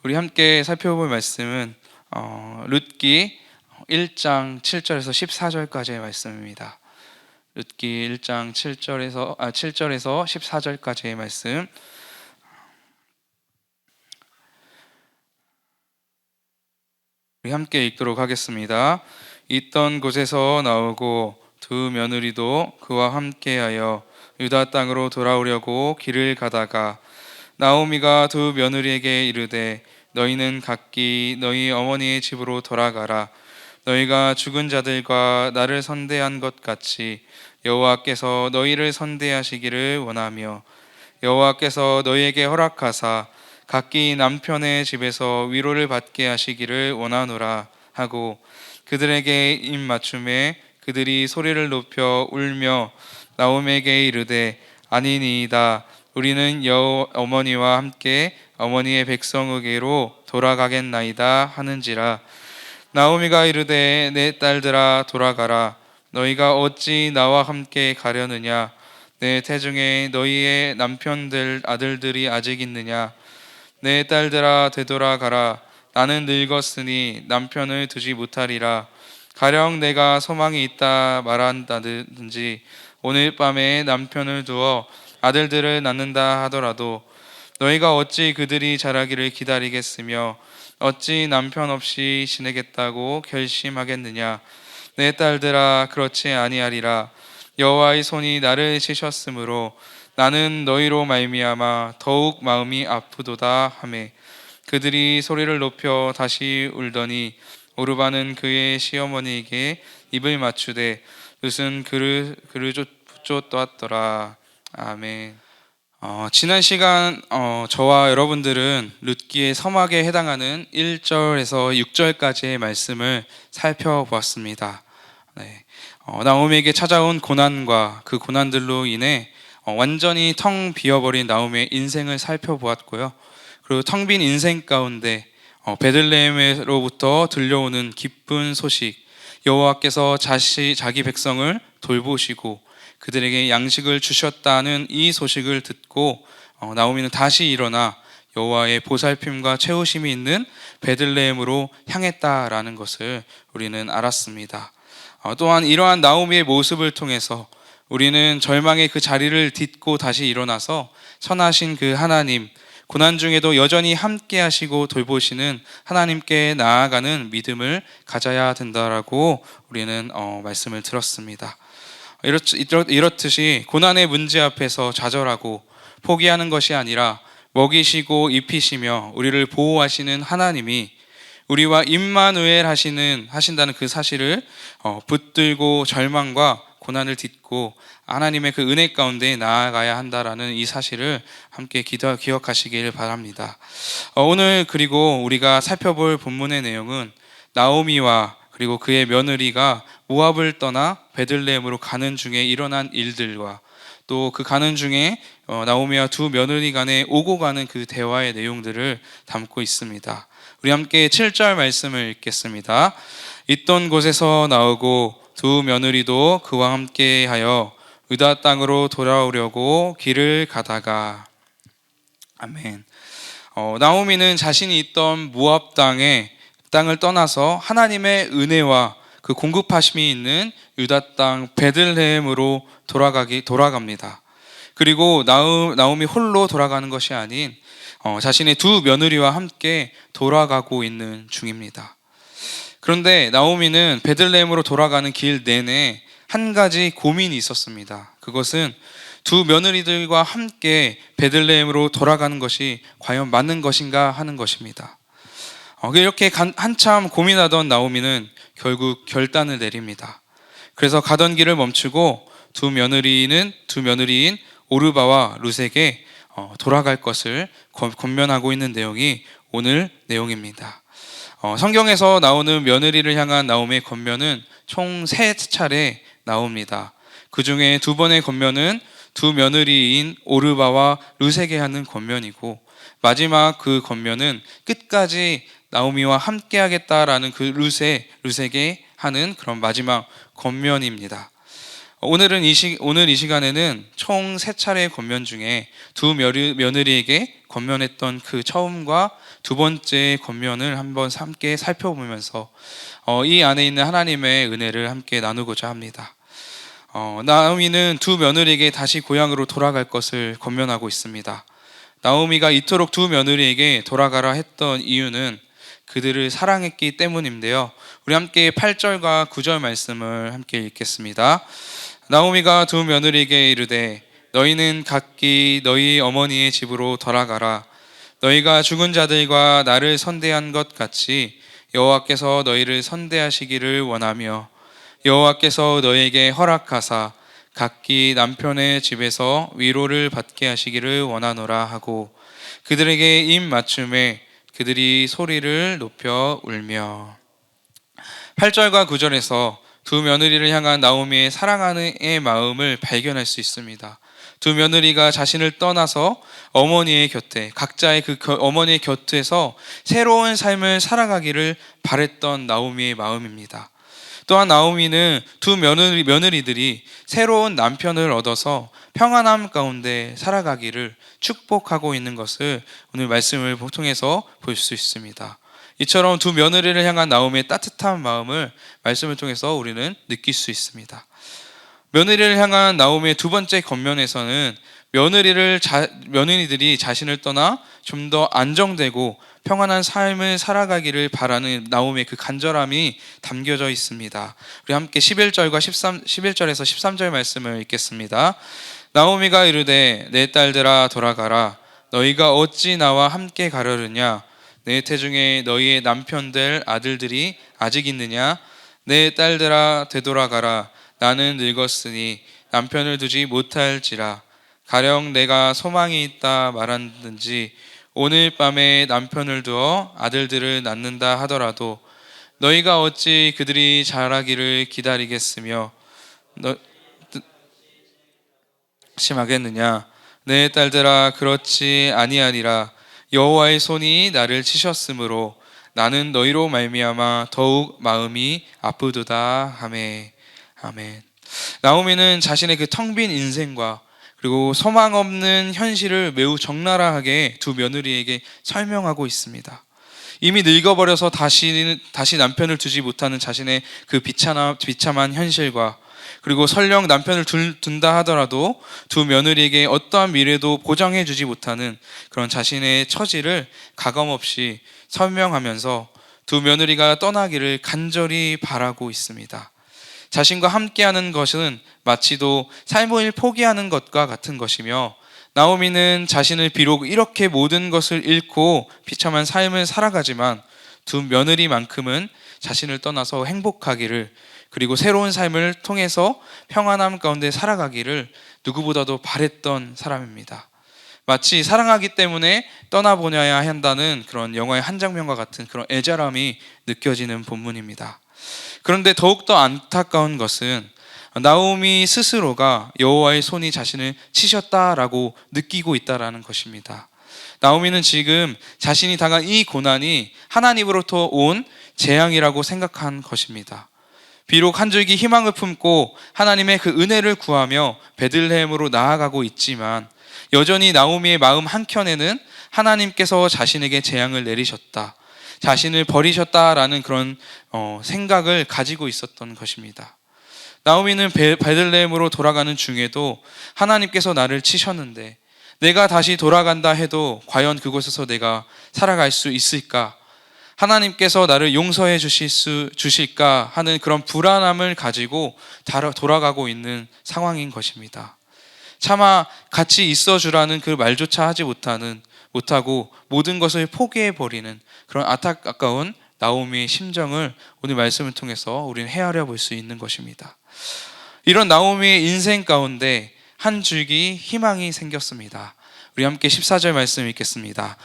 우리 함께 살펴볼 말씀은 룻기 1장 7절에서 14절까지의 말씀입니다. 룻기 1장 7절에서 14절까지의 말씀. 우리 함께 읽도록 하겠습니다. 있던 곳에서 나오고 두 며느리도 그와 함께하여 유다 땅으로 돌아오려고 길을 가다가 나오미가 두 며느리에게 이르되 너희는 각기 너희 어머니의 집으로 돌아가라. 너희가 죽은 자들과 나를 선대한 것 같이 여호와께서 너희를 선대하시기를 원하며 여호와께서 너희에게 허락하사 각기 남편의 집에서 위로를 받게 하시기를 원하노라 하고 그들에게 입 맞춤에 그들이 소리를 높여 울며 나오미에게 이르되 아니니이다. 우리는 어머니와 함께 어머니의 백성에게로 돌아가겠나이다 하는지라. 나오미가 이르되 내 딸들아 돌아가라. 너희가 어찌 나와 함께 가려느냐? 내 태중에 너희의 남편들 아들들이 아직 있느냐? 내 딸들아 되돌아가라. 나는 늙었으니 남편을 두지 못하리라. 가령 내가 소망이 있다 말한다든지 오늘 밤에 남편을 두어 아들들을 낳는다 하더라도 너희가 어찌 그들이 자라기를 기다리겠으며 어찌 남편 없이 지내겠다고 결심하겠느냐? 내 딸들아 그렇지 아니하리라. 여호와의 손이 나를 치셨으므로 나는 너희로 말미암아 더욱 마음이 아프도다 하매 그들이 소리를 높여 다시 울더니 오르바는 그의 시어머니에게 입을 맞추되 룻은 그를 붙쫓았더라. 아멘. 지난 시간 저와 여러분들은 룻기의 서막에 해당하는 1절에서 6절까지의 말씀을 살펴보았습니다. 네. 나오미에게 찾아온 고난과 그 고난들로 인해 완전히 텅 비어버린 나오미의 인생을 살펴보았고요. 그리고 텅 빈 인생 가운데 베들레헴으로부터 들려오는 기쁜 소식, 여호와께서 자기 백성을 돌보시고 그들에게 양식을 주셨다는 이 소식을 듣고 나오미는 다시 일어나 여호와의 보살핌과 채우심이 있는 베들레헴으로 향했다라는 것을 우리는 알았습니다. 또한 이러한 나오미의 모습을 통해서 우리는 절망의 그 자리를 딛고 다시 일어나서 선하신 그 하나님, 고난 중에도 여전히 함께 하시고 돌보시는 하나님께 나아가는 믿음을 가져야 된다라고 우리는 말씀을 들었습니다. 이렇듯이 고난의 문제 앞에서 좌절하고 포기하는 것이 아니라 먹이시고 입히시며 우리를 보호하시는 하나님이 우리와 임마누엘 하신다는 그 사실을 붙들고 절망과 고난을 딛고 하나님의 그 은혜 가운데 나아가야 한다라는 이 사실을 함께 기억하시길 바랍니다. 오늘 그리고 우리가 살펴볼 본문의 내용은 나오미와 그리고 그의 며느리가 모압을 떠나 베들레헴으로 가는 중에 일어난 일들과 또 그 가는 중에 나오미와 두 며느리 간에 오고 가는 그 대화의 내용들을 담고 있습니다. 우리 함께 7절 말씀을 읽겠습니다. 있던 곳에서 나오고 두 며느리도 그와 함께하여 유다 땅으로 돌아오려고 길을 가다가. 아멘. 나오미는 자신이 있던 모압 땅을 떠나서 하나님의 은혜와 그 공급하심이 있는 유다 땅 베들레헴으로 돌아갑니다. 그리고 나오미 홀로 돌아가는 것이 아닌 자신의 두 며느리와 함께 돌아가고 있는 중입니다. 그런데 나오미는 베들레헴으로 돌아가는 길 내내 한 가지 고민이 있었습니다. 그것은 두 며느리들과 함께 베들레헴으로 돌아가는 것이 과연 맞는 것인가 하는 것입니다. 이렇게 한참 고민하던 나오미는 결국 결단을 내립니다. 그래서 가던 길을 멈추고 두 며느리인 오르바와 룻에게 돌아갈 것을 권면하고 있는 내용이 오늘 내용입니다. 성경에서 나오는 며느리를 향한 나오미의 권면은 총 3차례 나옵니다. 그 중에 2번의 권면은 두 며느리인 오르바와 룻에게 하는 권면이고 마지막 그 권면은 끝까지 나오미와 함께 하겠다라는 그 룻에게 하는 그런 마지막 권면입니다. 오늘 이 시간에는 총 3차례의 권면 중에 두 며느리에게 권면했던 그 처음과 두 번째 권면을 한번 함께 살펴보면서 이 안에 있는 하나님의 은혜를 함께 나누고자 합니다. 나오미는 두 며느리에게 다시 고향으로 돌아갈 것을 권면하고 있습니다. 나오미가 이토록 두 며느리에게 돌아가라 했던 이유는 그들을 사랑했기 때문인데요. 우리 함께 8절과 9절 말씀을 함께 읽겠습니다. 나오미가 두 며느리에게 이르되 너희는 각기 너희 어머니의 집으로 돌아가라. 너희가 죽은 자들과 나를 선대한 것 같이 여호와께서 너희를 선대하시기를 원하며 여호와께서 너희에게 허락하사 각기 남편의 집에서 위로를 받게 하시기를 원하노라 하고 그들에게 입 맞춤에 그들이 소리를 높여 울며. 8절과 9절에서 두 며느리를 향한 나오미의 사랑하는 마음을 발견할 수 있습니다. 두 며느리가 자신을 떠나서 어머니의 곁에, 각자의 어머니의 곁에서 새로운 삶을 살아가기를 바랬던 나오미의 마음입니다. 또한 나오미는 두 며느리들이 새로운 남편을 얻어서 평안함 가운데 살아가기를 축복하고 있는 것을 오늘 말씀을 통해서 볼 수 있습니다. 이처럼 두 며느리를 향한 나오미의 따뜻한 마음을 말씀을 통해서 우리는 느낄 수 있습니다. 며느리를 향한 나오미의 두 번째 겉면에서는 며느리들이 자신을 떠나 좀 더 안정되고 평안한 삶을 살아가기를 바라는 나오미의 그 간절함이 담겨져 있습니다. 우리 함께 11절에서 13절 말씀을 읽겠습니다. 나오미가 이르되 내 딸들아 돌아가라. 너희가 어찌 나와 함께 가려느냐? 내 태중에 너희의 남편들 아들들이 아직 있느냐? 내 딸들아 되돌아가라. 나는 늙었으니 남편을 두지 못할지라. 가령 내가 소망이 있다 말하든지 오늘 밤에 남편을 두어 아들들을 낳는다 하더라도 너희가 어찌 그들이 자라기를 기다리겠으며 심하겠느냐? 내 딸들아 그렇지 아니하니라. 여호와의 손이 나를 치셨으므로 나는 너희로 말미암아 더욱 마음이 아프도다 하매. 아멘. 나오미는 자신의 그 텅 빈 인생과 그리고 소망 없는 현실을 매우 적나라하게 두 며느리에게 설명하고 있습니다. 이미 늙어버려서 다시 남편을 두지 못하는 자신의 그 비참한 현실과 그리고 설령 남편을 둔다 하더라도 두 며느리에게 어떠한 미래도 보장해주지 못하는 그런 자신의 처지를 가감없이 설명하면서 두 며느리가 떠나기를 간절히 바라고 있습니다. 자신과 함께하는 것은 마치도 삶을 포기하는 것과 같은 것이며 나오미는 자신을 비록 이렇게 모든 것을 잃고 비참한 삶을 살아가지만 두 며느리만큼은 자신을 떠나서 행복하기를 그리고 새로운 삶을 통해서 평안함 가운데 살아가기를 누구보다도 바랬던 사람입니다. 마치 사랑하기 때문에 떠나보내야 한다는 그런 영화의 한 장면과 같은 그런 애절함이 느껴지는 본문입니다. 그런데 더욱더 안타까운 것은 나오미 스스로가 여호와의 손이 자신을 치셨다라고 느끼고 있다라는 것입니다. 나오미는 지금 자신이 당한 이 고난이 하나님으로부터 온 재앙이라고 생각한 것입니다. 비록 한 줄기 희망을 품고 하나님의 그 은혜를 구하며 베들레헴으로 나아가고 있지만 여전히 나오미의 마음 한켠에는 하나님께서 자신에게 재앙을 내리셨다, 자신을 버리셨다라는 그런 생각을 가지고 있었던 것입니다. 나오미는 베들레헴으로 돌아가는 중에도 하나님께서 나를 치셨는데 내가 다시 돌아간다 해도 과연 그곳에서 내가 살아갈 수 있을까? 하나님께서 나를 용서해 주실까 하는 그런 불안함을 가지고 돌아가고 있는 상황인 것입니다. 차마 같이 있어주라는 그 말조차 하지 못하고 모든 것을 포기해버리는 그런 안타까운 나오미의 심정을 오늘 말씀을 통해서 우리는 헤아려 볼 수 있는 것입니다. 이런 나오미의 인생 가운데 한 줄기 희망이 생겼습니다. 우리 함께 14절 말씀 읽겠습니다.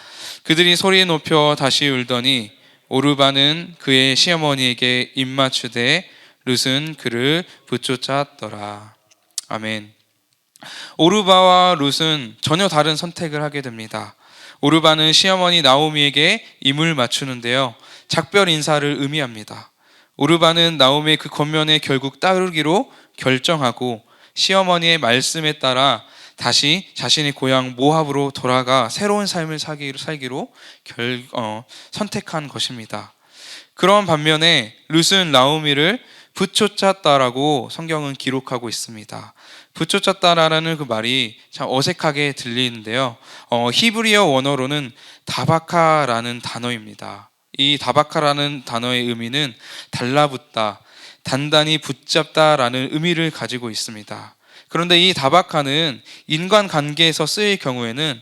그들이 소리 높여 다시 울더니 오르바는 그의 시어머니에게 입맞추되 룻은 그를 붙쫓았더라. 아멘. 오르바와 룻은 전혀 다른 선택을 하게 됩니다. 오르바는 시어머니 나오미에게 입을 맞추는데요, 작별 인사를 의미합니다. 오르바는 나오미의 그 권면에 결국 따르기로 결정하고 시어머니의 말씀에 따라 다시 자신의 고향 모압으로 돌아가 새로운 삶을 살기로 선택한 것입니다. 그런 반면에 룻은 나오미를 부쫓았다라고 성경은 기록하고 있습니다. 부쫓았다라는 그 말이 참 어색하게 들리는데요. 히브리어 원어로는 다바카라는 단어입니다. 이 다바카라는 단어의 의미는 달라붙다, 단단히 붙잡다라는 의미를 가지고 있습니다. 그런데 이 다바카는 인간관계에서 쓰일 경우에는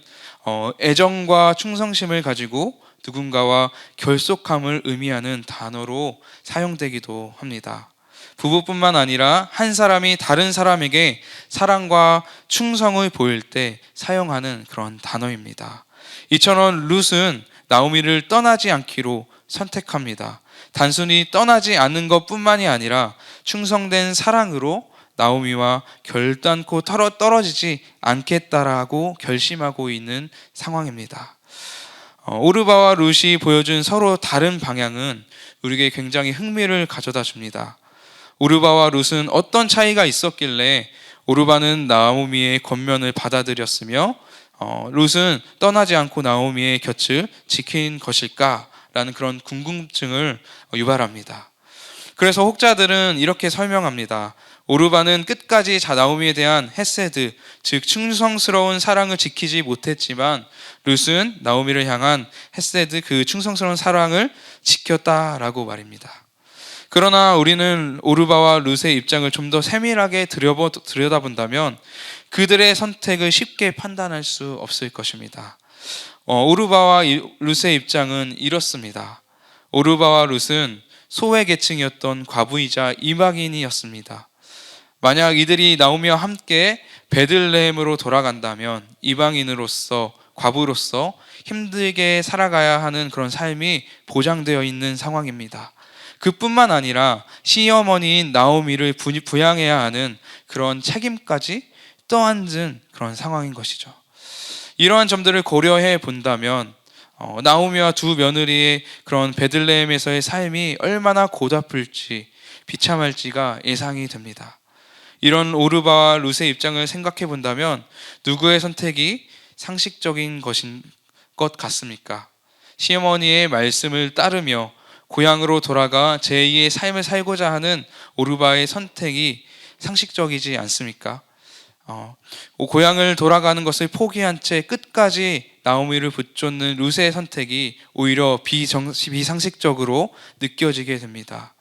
애정과 충성심을 가지고 누군가와 결속함을 의미하는 단어로 사용되기도 합니다. 부부뿐만 아니라 한 사람이 다른 사람에게 사랑과 충성을 보일 때 사용하는 그런 단어입니다. 이처럼 룻은 나오미를 떠나지 않기로 선택합니다. 단순히 떠나지 않는 것뿐만이 아니라 충성된 사랑으로 나오미와 결단코 떨어지지 않겠다라고 결심하고 있는 상황입니다. 오르바와 룻이 보여준 서로 다른 방향은 우리에게 굉장히 흥미를 가져다 줍니다. 오르바와 룻은 어떤 차이가 있었길래 오르바는 나오미의 권면을 받아들였으며 룻은 떠나지 않고 나오미의 곁을 지킨 것일까라는 그런 궁금증을 유발합니다. 그래서 혹자들은 이렇게 설명합니다. 오르바는 끝까지 나오미에 대한 헤세드, 즉 충성스러운 사랑을 지키지 못했지만 룻은 나오미를 향한 헤세드, 그 충성스러운 사랑을 지켰다라고 말입니다. 그러나 우리는 오르바와 룻의 입장을 좀 더 세밀하게 들여다본다면 그들의 선택을 쉽게 판단할 수 없을 것입니다. 오르바와 룻의 입장은 이렇습니다. 오르바와 룻은 소외 계층이었던 과부이자 이방인이었습니다. 만약 이들이 나오미와 함께 베들레헴으로 돌아간다면 이방인으로서, 과부로서 힘들게 살아가야 하는 그런 삶이 보장되어 있는 상황입니다. 그뿐만 아니라 시어머니인 나오미를 부양해야 하는 그런 책임까지 떠안은 그런 상황인 것이죠. 이러한 점들을 고려해 본다면 나오미와 두 며느리의 그런 베들레헴에서의 삶이 얼마나 고달플지 비참할지가 예상이 됩니다. 이런 오르바와 룻의 입장을 생각해 본다면 누구의 선택이 상식적인 것인 것 같습니까? 시어머니의 말씀을 따르며 고향으로 돌아가 제2의 삶을 살고자 하는 오르바의 선택이 상식적이지 않습니까? 고향을 돌아가는 것을 포기한 채 끝까지 나오미를 붙쫓는 룻의 선택이 오히려 비상식적으로 느껴지게 됩니다.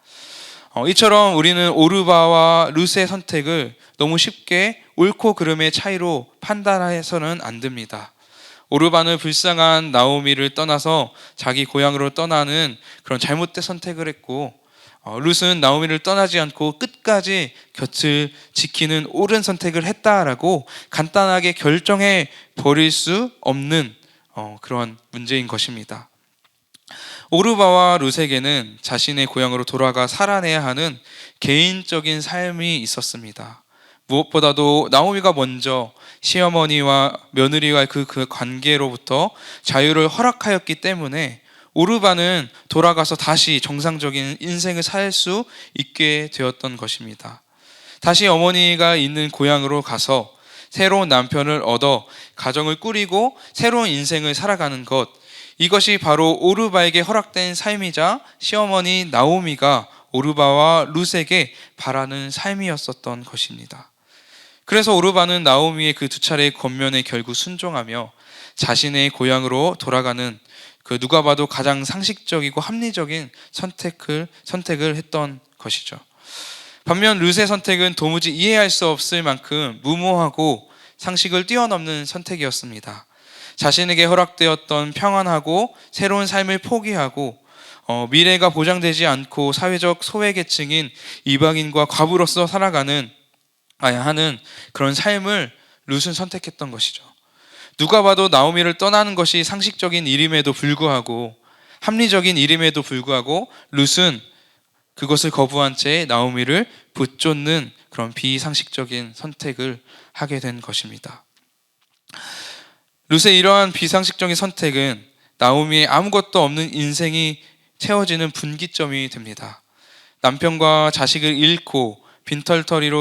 이처럼 우리는 오르바와 룻의 선택을 너무 쉽게 옳고 그름의 차이로 판단해서는 안 됩니다. 오르바는 불쌍한 나오미를 떠나서 자기 고향으로 떠나는 그런 잘못된 선택을 했고, 룻은 나오미를 떠나지 않고 끝까지 곁을 지키는 옳은 선택을 했다라고 간단하게 결정해 버릴 수 없는 그런 문제인 것입니다. 오르바와 룻에게는 자신의 고향으로 돌아가 살아내야 하는 개인적인 삶이 있었습니다. 무엇보다도 나오미가 먼저 시어머니와 며느리와의 그 관계로부터 자유를 허락하였기 때문에 오르바는 돌아가서 다시 정상적인 인생을 살 수 있게 되었던 것입니다. 다시 어머니가 있는 고향으로 가서 새로운 남편을 얻어 가정을 꾸리고 새로운 인생을 살아가는 것, 이것이 바로 오르바에게 허락된 삶이자 시어머니 나오미가 오르바와 룻에게 바라는 삶이었었던 것입니다. 그래서 오르바는 나오미의 그 두 차례의 권면에 결국 순종하며 자신의 고향으로 돌아가는 그 누가 봐도 가장 상식적이고 합리적인 선택을 했던 것이죠. 반면 룻의 선택은 도무지 이해할 수 없을 만큼 무모하고 상식을 뛰어넘는 선택이었습니다. 자신에게 허락되었던 평안하고 새로운 삶을 포기하고 미래가 보장되지 않고 사회적 소외계층인 이방인과 과부로서 살아가는 하는 그런 삶을 룻은 선택했던 것이죠. 누가 봐도 나오미를 떠나는 것이 상식적인 일임에도 불구하고, 합리적인 일임에도 불구하고 룻은 그것을 거부한 채 나오미를 붙쫓는 그런 비상식적인 선택을 하게 된 것입니다. 룻의 이러한 비상식적인 선택은 나오미의 아무것도 없는 인생이 채워지는 분기점이 됩니다. 남편과 자식을 잃고 빈털터리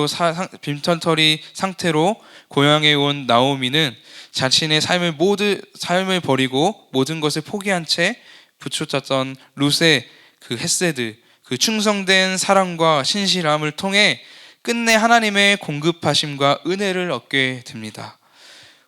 상태로 고향에 온 나오미는 자신의 삶을 버리고 모든 것을 포기한 채 붙잡았던 룻의 그 헤세드, 그 충성된 사랑과 신실함을 통해 끝내 하나님의 공급하심과 은혜를 얻게 됩니다.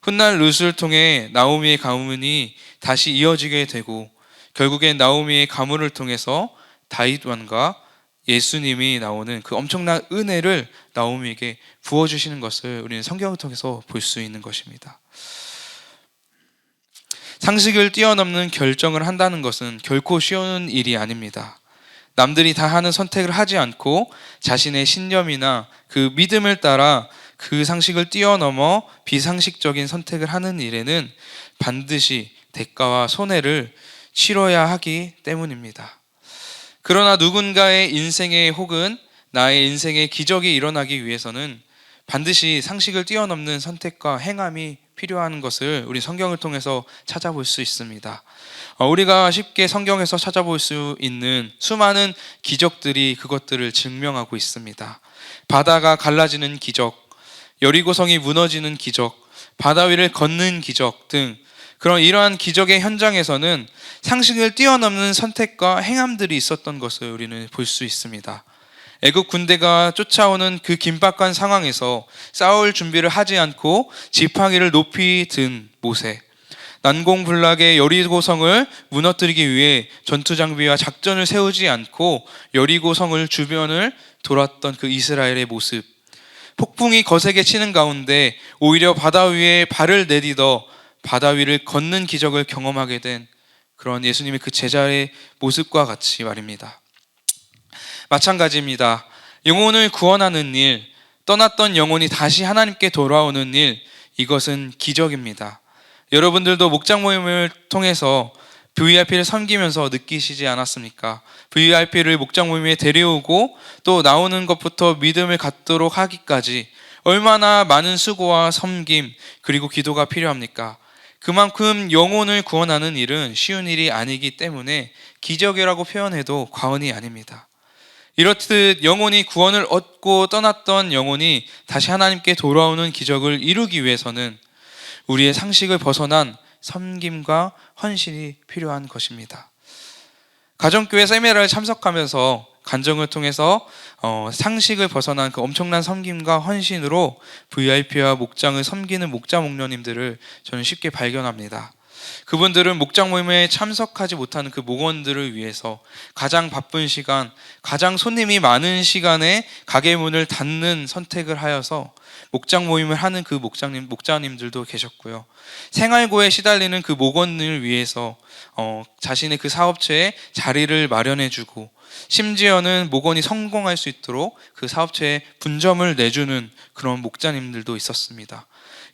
훗날 룻을 통해 나오미의 가문이 다시 이어지게 되고 결국엔 나오미의 가문을 통해서 다윗 왕과 예수님이 나오는 그 엄청난 은혜를 나오미에게 부어주시는 것을 우리는 성경을 통해서 볼 수 있는 것입니다. 상식을 뛰어넘는 결정을 한다는 것은 결코 쉬운 일이 아닙니다. 남들이 다 하는 선택을 하지 않고 자신의 신념이나 그 믿음을 따라 그 상식을 뛰어넘어 비상식적인 선택을 하는 일에는 반드시 대가와 손해를 치러야 하기 때문입니다. 그러나 누군가의 인생에 혹은 나의 인생에 기적이 일어나기 위해서는 반드시 상식을 뛰어넘는 선택과 행함이 필요한 것을 우리 성경을 통해서 찾아볼 수 있습니다. 우리가 쉽게 성경에서 찾아볼 수 있는 수많은 기적들이 그것들을 증명하고 있습니다. 바다가 갈라지는 기적, 여리고성이 무너지는 기적, 바다 위를 걷는 기적 등 그런 이러한 기적의 현장에서는 상식을 뛰어넘는 선택과 행함들이 있었던 것을 우리는 볼 수 있습니다. 애국 군대가 쫓아오는 그 긴박한 상황에서 싸울 준비를 하지 않고 지팡이를 높이 든 모세, 난공불락의 여리고성을 무너뜨리기 위해 전투 장비와 작전을 세우지 않고 여리고성을 주변을 돌았던 그 이스라엘의 모습, 폭풍이 거세게 치는 가운데 오히려 바다 위에 발을 내딛어 바다 위를 걷는 기적을 경험하게 된 그런 예수님의 그 제자의 모습과 같이 말입니다. 마찬가지입니다. 영혼을 구원하는 일, 떠났던 영혼이 다시 하나님께 돌아오는 일, 이것은 기적입니다. 여러분들도 목장 모임을 통해서 VIP를 섬기면서 느끼시지 않았습니까? VIP를 목장 모임에 데려오고 또 나오는 것부터 믿음을 갖도록 하기까지 얼마나 많은 수고와 섬김 그리고 기도가 필요합니까? 그만큼 영혼을 구원하는 일은 쉬운 일이 아니기 때문에 기적이라고 표현해도 과언이 아닙니다. 이렇듯 영혼이 구원을 얻고 떠났던 영혼이 다시 하나님께 돌아오는 기적을 이루기 위해서는 우리의 상식을 벗어난 섬김과 헌신이 필요한 것입니다. 가정교회 세미나를 참석하면서 간증을 통해서 상식을 벗어난 그 엄청난 섬김과 헌신으로 VIP와 목장을 섬기는 목자 목녀님들을 저는 쉽게 발견합니다. 그분들은 목장 모임에 참석하지 못하는 그 목원들을 위해서 가장 바쁜 시간, 가장 손님이 많은 시간에 가게 문을 닫는 선택을 하여서 목장 모임을 하는 그 목자님들도 계셨고요. 생활고에 시달리는 그 목원을 위해서 자신의 그 사업체에 자리를 마련해주고 심지어는 목원이 성공할 수 있도록 그 사업체에 분점을 내주는 그런 목자님들도 있었습니다.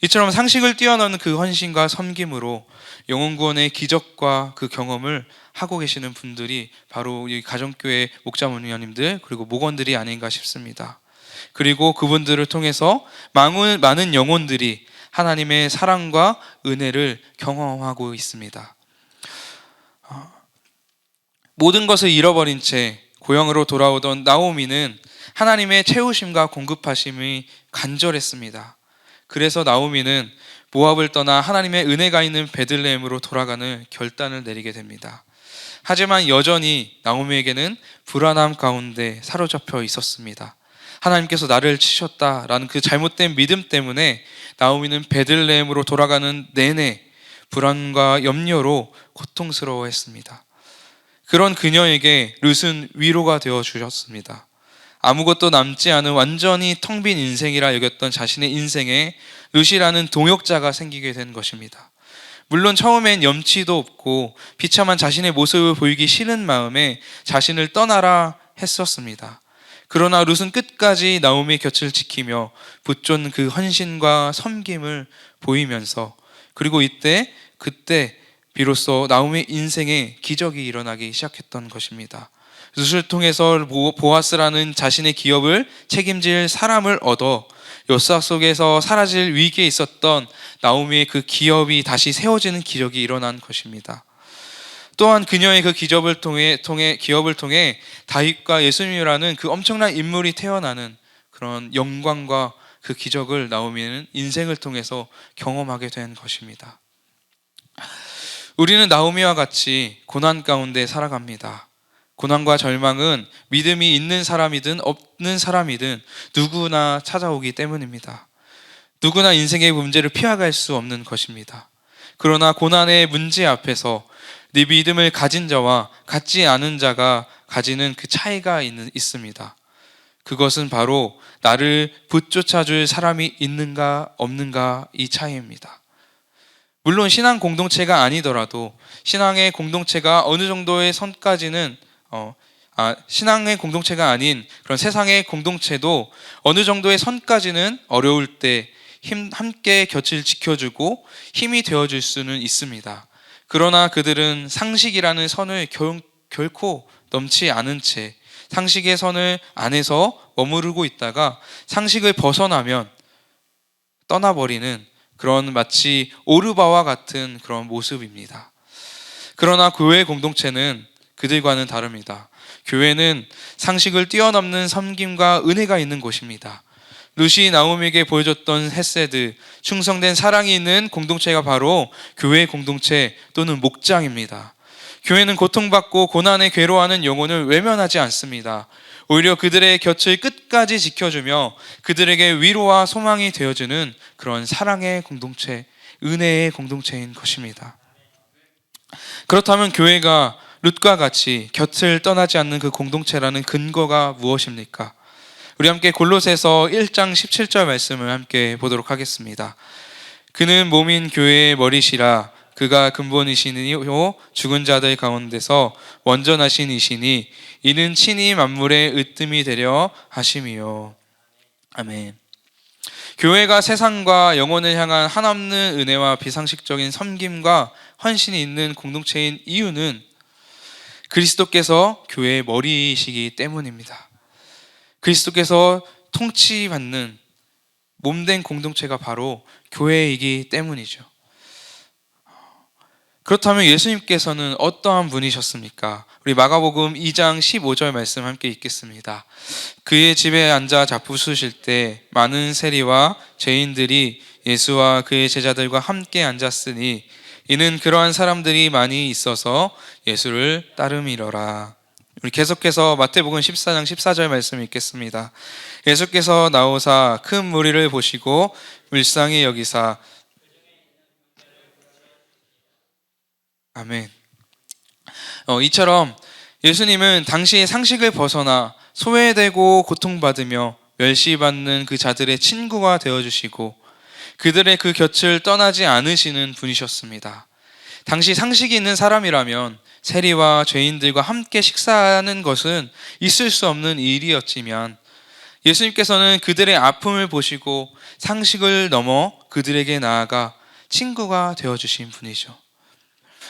이처럼 상식을 뛰어넘는 그 헌신과 섬김으로 영혼구원의 기적과 그 경험을 하고 계시는 분들이 바로 이 가정교회 목자문위원님들 그리고 목원들이 아닌가 싶습니다. 그리고 그분들을 통해서 많은 영혼들이 하나님의 사랑과 은혜를 경험하고 있습니다. 모든 것을 잃어버린 채 고향으로 돌아오던 나오미는 하나님의 채우심과 공급하심이 간절했습니다. 그래서 나오미는 모압을 떠나 하나님의 은혜가 있는 베들레헴으로 돌아가는 결단을 내리게 됩니다. 하지만 여전히 나오미에게는 불안함 가운데 사로잡혀 있었습니다. 하나님께서 나를 치셨다라는 그 잘못된 믿음 때문에 나오미는 베들레헴으로 돌아가는 내내 불안과 염려로 고통스러워했습니다. 그런 그녀에게 룻은 위로가 되어 주셨습니다. 아무것도 남지 않은 완전히 텅 빈 인생이라 여겼던 자신의 인생에 룻이라는 동역자가 생기게 된 것입니다. 물론 처음엔 염치도 없고 비참한 자신의 모습을 보이기 싫은 마음에 자신을 떠나라 했었습니다. 그러나 룻은 끝까지 나오미의 곁을 지키며 붙존 그 헌신과 섬김을 보이면서 그리고 그때 비로소 나오미의 인생에 기적이 일어나기 시작했던 것입니다. 룻을 통해서 보아스라는 자신의 기업을 책임질 사람을 얻어 엿사 속에서 사라질 위기에 있었던 나오미의 그 기업이 다시 세워지는 기적이 일어난 것입니다. 또한 그녀의 그 기업을 통해 다윗과 예수님이라는 그 엄청난 인물이 태어나는 그런 영광과 그 기적을 나오미는 인생을 통해서 경험하게 된 것입니다. 우리는 나오미와 같이 고난 가운데 살아갑니다. 고난과 절망은 믿음이 있는 사람이든 없는 사람이든 누구나 찾아오기 때문입니다. 누구나 인생의 문제를 피해갈 수 없는 것입니다. 그러나 고난의 문제 앞에서 네 믿음을 가진 자와 갖지 않은 자가 가지는 그 차이가 있습니다. 그것은 바로 나를 붙쫓아줄 사람이 있는가 없는가 이 차이입니다. 물론 신앙 공동체가 아니더라도 신앙의 공동체가 어느 정도의 선까지는 신앙의 공동체가 아닌 그런 세상의 공동체도 어느 정도의 선까지는 어려울 때 함께 곁을 지켜주고 힘이 되어줄 수는 있습니다. 그러나 그들은 상식이라는 선을 결코 넘지 않은 채 상식의 선을 안에서 머무르고 있다가 상식을 벗어나면 떠나버리는 그런 마치 오르바와 같은 그런 모습입니다. 그러나 교회 공동체는 그들과는 다릅니다. 교회는 상식을 뛰어넘는 섬김과 은혜가 있는 곳입니다. 루시 나오미에게 보여줬던 헤세드, 충성된 사랑이 있는 공동체가 바로 교회 공동체 또는 목장입니다. 교회는 고통받고 고난에 괴로워하는 영혼을 외면하지 않습니다. 오히려 그들의 곁을 끝까지 지켜주며 그들에게 위로와 소망이 되어주는 그런 사랑의 공동체, 은혜의 공동체인 것입니다. 그렇다면 교회가 룻과 같이 곁을 떠나지 않는 그 공동체라는 근거가 무엇입니까? 우리 함께 골로새서 1장 17절 말씀을 함께 보도록 하겠습니다. 그는 몸인 교회의 머리시라. 그가 근본이시니요 죽은 자들 가운데서 원전하신 이시니 이는 친히 만물의 으뜸이 되려 하심이요. 아멘. 교회가 세상과 영혼을 향한 한없는 은혜와 비상식적인 섬김과 헌신이 있는 공동체인 이유는 그리스도께서 교회의 머리이시기 때문입니다. 그리스도께서 통치받는 몸된 공동체가 바로 교회이기 때문이죠. 그렇다면 예수님께서는 어떠한 분이셨습니까? 우리 마가복음 2장 15절 말씀 함께 읽겠습니다. 그의 집에 앉아 잡수실 때 많은 세리와 죄인들이 예수와 그의 제자들과 함께 앉았으니 이는 그러한 사람들이 많이 있어서 예수를 따름이러라. 우리 계속해서 마태복음 14장 14절 말씀 읽겠습니다. 예수께서 나오사 큰 무리를 보시고 불쌍히 여기사 아멘. 이처럼 예수님은 당시의 상식을 벗어나 소외되고 고통받으며 멸시받는 그 자들의 친구가 되어주시고 그들의 그 곁을 떠나지 않으시는 분이셨습니다. 당시 상식이 있는 사람이라면 세리와 죄인들과 함께 식사하는 것은 있을 수 없는 일이었지만 예수님께서는 그들의 아픔을 보시고 상식을 넘어 그들에게 나아가 친구가 되어주신 분이죠.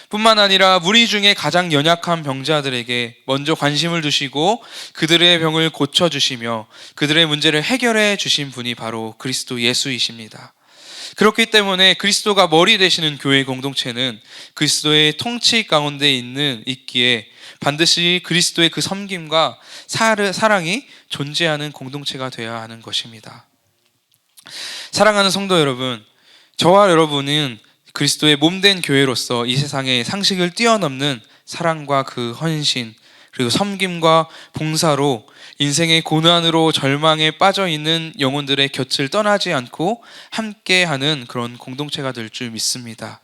뿐만 아니라 무리 중에 가장 연약한 병자들에게 먼저 관심을 두시고 그들의 병을 고쳐주시며 그들의 문제를 해결해 주신 분이 바로 그리스도 예수이십니다. 그렇기 때문에 그리스도가 머리 되시는 교회 공동체는 그리스도의 통치 가운데 있기에 반드시 그리스도의 그 섬김과 사랑이 존재하는 공동체가 되어야 하는 것입니다. 사랑하는 성도 여러분, 저와 여러분은 그리스도의 몸된 교회로서 이 세상의 상식을 뛰어넘는 사랑과 그 헌신 그리고 섬김과 봉사로 인생의 고난으로 절망에 빠져있는 영혼들의 곁을 떠나지 않고 함께하는 그런 공동체가 될 줄 믿습니다.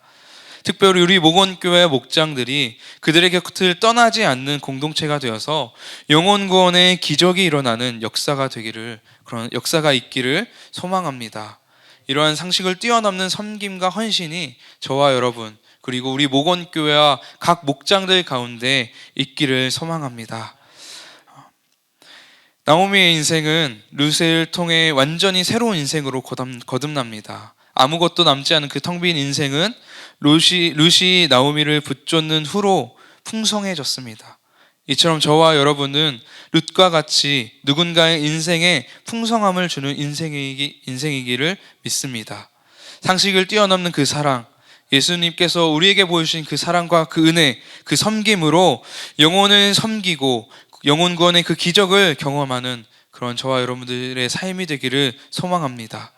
특별히 우리 목원교회 목장들이 그들의 곁을 떠나지 않는 공동체가 되어서 영혼 구원의 기적이 일어나는 그런 역사가 있기를 소망합니다. 이러한 상식을 뛰어넘는 섬김과 헌신이 저와 여러분 그리고 우리 목원교회와 각 목장들 가운데 있기를 소망합니다. 나오미의 인생은 룻을 통해 완전히 새로운 인생으로 거듭납니다. 아무것도 남지 않은 그 텅 빈 인생은 룻이 나오미를 붙쫓는 후로 풍성해졌습니다. 이처럼 저와 여러분은 룻과 같이 누군가의 인생에 풍성함을 주는 인생이기를 믿습니다. 상식을 뛰어넘는 그 사랑, 예수님께서 우리에게 보여주신 그 사랑과 그 은혜, 그 섬김으로 영혼을 섬기고 영혼 구원의 그 기적을 경험하는 그런 저와 여러분들의 삶이 되기를 소망합니다.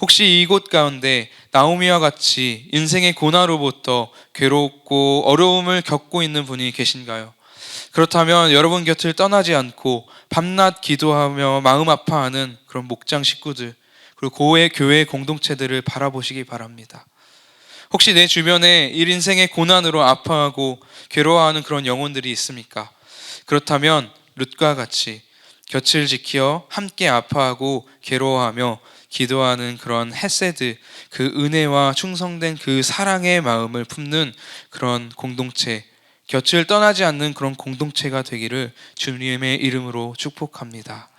혹시 이곳 가운데 나오미와 같이 인생의 고난으로부터 괴롭고 어려움을 겪고 있는 분이 계신가요? 그렇다면 여러분 곁을 떠나지 않고 밤낮 기도하며 마음 아파하는 그런 목장 식구들, 그리고 교회 공동체들을 바라보시기 바랍니다. 혹시 내 주변에 인생의 고난으로 아파하고 괴로워하는 그런 영혼들이 있습니까? 그렇다면 룻과 같이 곁을 지켜 함께 아파하고 괴로워하며 기도하는 그런 헤세드, 그 은혜와 충성된 그 사랑의 마음을 품는 그런 공동체, 곁을 떠나지 않는 그런 공동체가 되기를 주님의 이름으로 축복합니다.